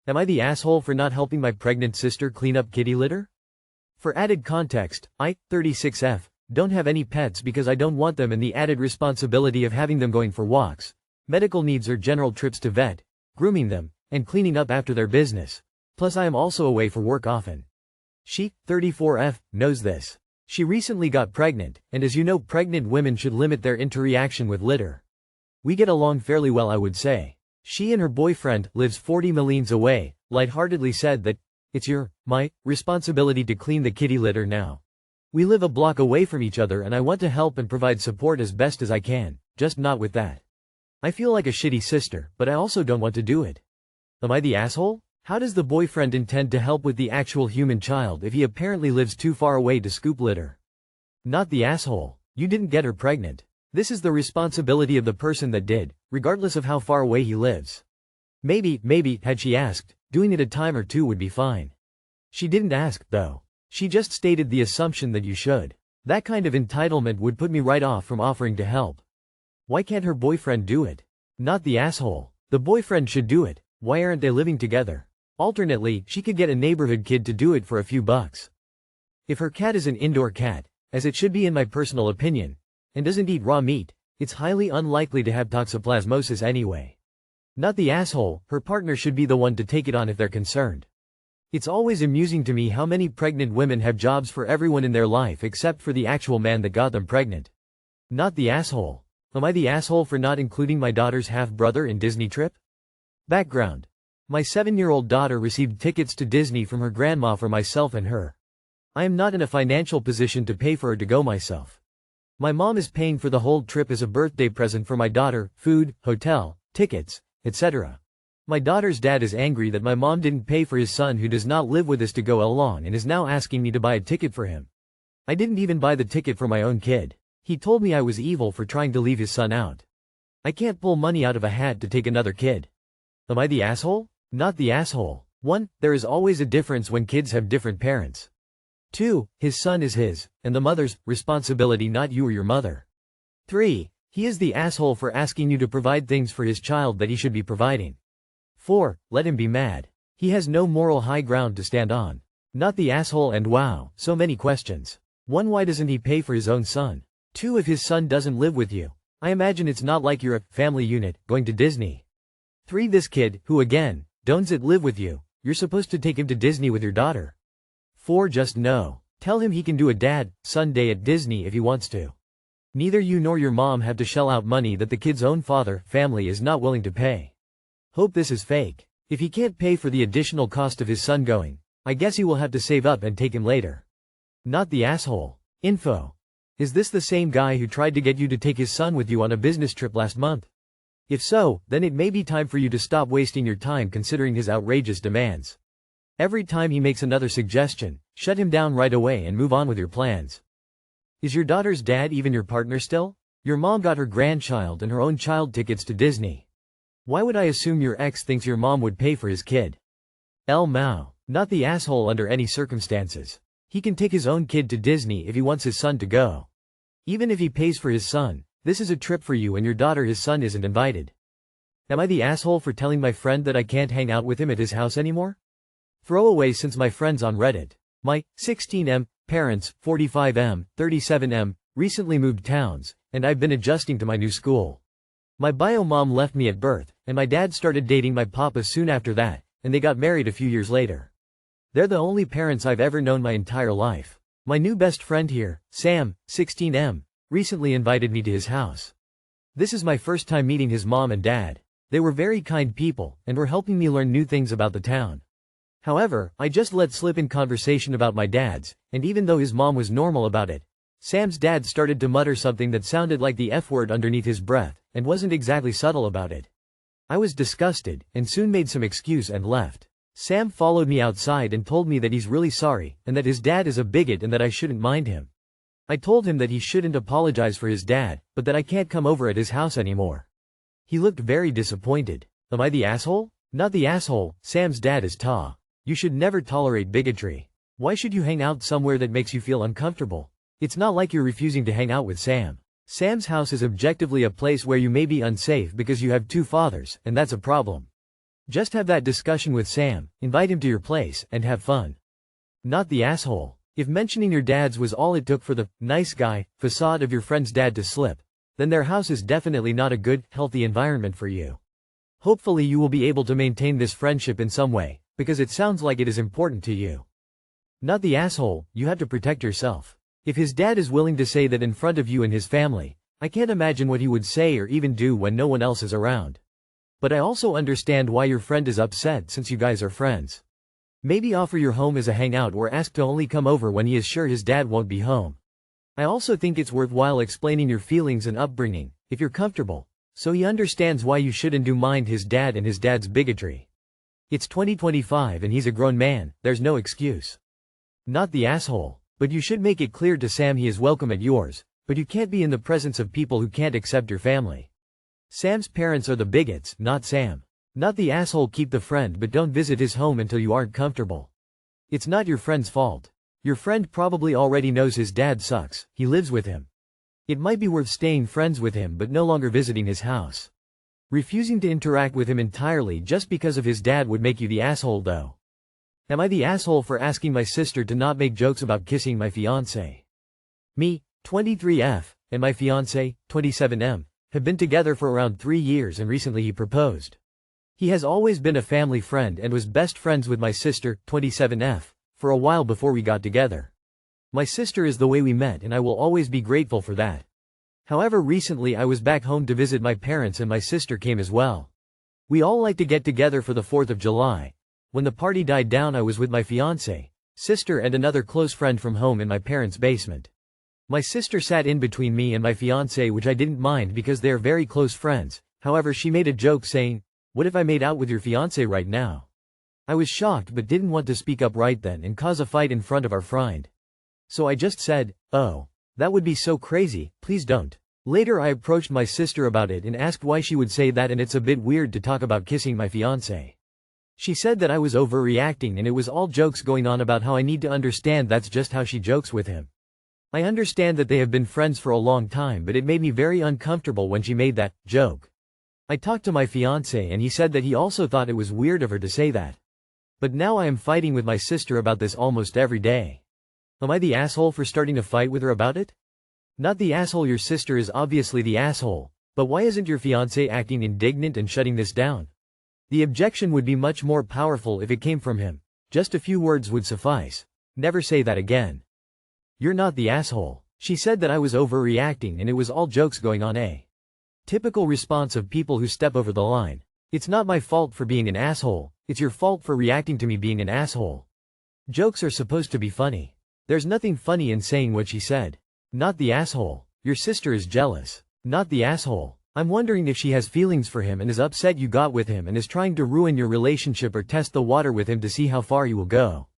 Am I the asshole for not helping my pregnant sister clean up kitty litter? For added context, I, 36F, don't have any pets because I don't want them and the added responsibility of having them going for walks, medical needs or general trips to vet, grooming them, and cleaning up after their business. Plus I am also away for work often. She, 34F, knows this. She recently got pregnant, and as you know, pregnant women should limit their interaction with litter. We get along fairly well, I would say. She and her boyfriend lives 40 miles away, lightheartedly said that, "It's my responsibility to clean the kitty litter now. We live a block away from each other and I want to help and provide support as best as I can, just not with that. I feel like a shitty sister, but I also don't want to do it." Am I the asshole? How does the boyfriend intend to help with the actual human child if he apparently lives too far away to scoop litter? Not the asshole. You didn't get her pregnant. This is the responsibility of the person that did, regardless of how far away he lives. Maybe, had she asked, doing it a time or two would be fine. She didn't ask, though. She just stated the assumption that you should. That kind of entitlement would put me right off from offering to help. Why can't her boyfriend do it? Not the asshole. The boyfriend should do it. Why aren't they living together? Alternately, she could get a neighborhood kid to do it for a few bucks. If her cat is an indoor cat, as it should be in my personal opinion, and doesn't eat raw meat, it's highly unlikely to have toxoplasmosis anyway. Not the asshole, her partner should be the one to take it on if they're concerned. It's always amusing to me how many pregnant women have jobs for everyone in their life except for the actual man that got them pregnant. Not the asshole. Am I the asshole for not including my daughter's half-brother in Disney trip? Background. My 7-year-old daughter received tickets to Disney from her grandma for myself and her. I am not in a financial position to pay for her to go myself. My mom is paying for the whole trip as a birthday present for my daughter, food, hotel, tickets, etc. My daughter's dad is angry that my mom didn't pay for his son who does not live with us to go along and is now asking me to buy a ticket for him. I didn't even buy the ticket for my own kid. He told me I was evil for trying to leave his son out. I can't pull money out of a hat to take another kid. Am I the asshole? Not the asshole. 1. There is always a difference when kids have different parents. 2. His son is his, and the mother's, responsibility, not you or your mother. 3. He is the asshole for asking you to provide things for his child that he should be providing. 4. Let him be mad. He has no moral high ground to stand on. Not the asshole. And wow, so many questions. 1. Why doesn't he pay for his own son? 2. If his son doesn't live with you, I imagine it's not like you're a family unit going to Disney. 3. This kid, who again, doesn't live with you, you're supposed to take him to Disney with your daughter. 4. Just no. Tell him he can do a dad-son day at Disney if he wants to. Neither you nor your mom have to shell out money that the kid's own family is not willing to pay. Hope this is fake. If he can't pay for the additional cost of his son going, I guess he will have to save up and take him later. Not the asshole. Info. Is this the same guy who tried to get you to take his son with you on a business trip last month? If so, then it may be time for you to stop wasting your time considering his outrageous demands. Every time he makes another suggestion, shut him down right away and move on with your plans. Is your daughter's dad even your partner still? Your mom got her grandchild and her own child tickets to Disney. Why would I assume your ex thinks your mom would pay for his kid? El Mao. Not the asshole under any circumstances. He can take his own kid to Disney if he wants his son to go. Even if he pays for his son, this is a trip for you and your daughter. His son isn't invited. Am I the asshole for telling my friend that I can't hang out with him at his house anymore? Throwaway since my friends on Reddit. My 16M parents, 45M, 37M, recently moved towns, and I've been adjusting to my new school. My bio mom left me at birth, and my dad started dating my papa soon after that, and they got married a few years later. They're the only parents I've ever known my entire life. My new best friend here, Sam, 16M, recently invited me to his house. This is my first time meeting his mom and dad. They were very kind people, and were helping me learn new things about the town. However, I just let slip in conversation about my dad's, and even though his mom was normal about it, Sam's dad started to mutter something that sounded like the F word underneath his breath, and wasn't exactly subtle about it. I was disgusted, and soon made some excuse and left. Sam followed me outside and told me that he's really sorry, and that his dad is a bigot and that I shouldn't mind him. I told him that he shouldn't apologize for his dad, but that I can't come over at his house anymore. He looked very disappointed. Am I the asshole? Not the asshole. Sam's dad is Ta. You should never tolerate bigotry. Why should you hang out somewhere that makes you feel uncomfortable? It's not like you're refusing to hang out with Sam. Sam's house is objectively a place where you may be unsafe because you have two fathers, and that's a problem. Just have that discussion with Sam, invite him to your place, and have fun. Not the asshole. If mentioning your dad's was all it took for the nice guy facade of your friend's dad to slip, then their house is definitely not a good, healthy environment for you. Hopefully you will be able to maintain this friendship in some way, because it sounds like it is important to you. Not the asshole, you have to protect yourself. If his dad is willing to say that in front of you and his family, I can't imagine what he would say or even do when no one else is around. But I also understand why your friend is upset since you guys are friends. Maybe offer your home as a hangout or ask to only come over when he is sure his dad won't be home. I also think it's worthwhile explaining your feelings and upbringing, if you're comfortable, so he understands why you shouldn't mind his dad and his dad's bigotry. It's 2025 and he's a grown man, there's no excuse. Not the asshole, but you should make it clear to Sam he is welcome at yours, but you can't be in the presence of people who can't accept your family. Sam's parents are the bigots, not Sam. Not the asshole, keep the friend but don't visit his home until you aren't comfortable. It's not your friend's fault. Your friend probably already knows his dad sucks, he lives with him. It might be worth staying friends with him but no longer visiting his house. Refusing to interact with him entirely just because of his dad would make you the asshole though. Am I the asshole for asking my sister to not make jokes about kissing my fiancé? Me, 23F, and my fiancé, 27M, have been together for around 3 years and recently he proposed. He has always been a family friend and was best friends with my sister, 27F, for a while before we got together. My sister is the way we met and I will always be grateful for that. However, recently I was back home to visit my parents and my sister came as well. We all like to get together for the 4th of July. When the party died down I was with my fiancé, sister and another close friend from home in my parents' basement. My sister sat in between me and my fiancé, which I didn't mind because they are very close friends. However, she made a joke saying, "What if I made out with your fiancé right now?" I was shocked but didn't want to speak up right then and cause a fight in front of our friend. So I just said, "Oh, that would be so crazy, please don't." Later I approached my sister about it and asked why she would say that and it's a bit weird to talk about kissing my fiancé. She said that I was overreacting and it was all jokes going on about how I need to understand that's just how she jokes with him. I understand that they have been friends for a long time but it made me very uncomfortable when she made that joke. I talked to my fiancé and he said that he also thought it was weird of her to say that. But now I am fighting with my sister about this almost every day. Am I the asshole for starting a fight with her about it? Not the asshole, your sister is obviously the asshole, but why isn't your fiancé acting indignant and shutting this down? The objection would be much more powerful if it came from him. Just a few words would suffice. Never say that again. You're not the asshole. She said that I was overreacting and it was all jokes going on. A typical response of people who step over the line. It's not my fault for being an asshole, it's your fault for reacting to me being an asshole. Jokes are supposed to be funny. There's nothing funny in saying what she said. Not the asshole. Your sister is jealous. Not the asshole. I'm wondering if she has feelings for him and is upset you got with him and is trying to ruin your relationship or test the water with him to see how far you will go.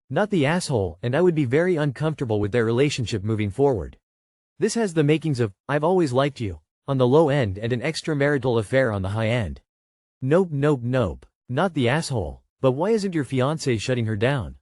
Not the asshole, and I would be very uncomfortable with their relationship moving forward. This has the makings of, "I've always liked you," on the low end and an extramarital affair on the high end. Nope, nope, nope. Not the asshole. But why isn't your fiancé shutting her down?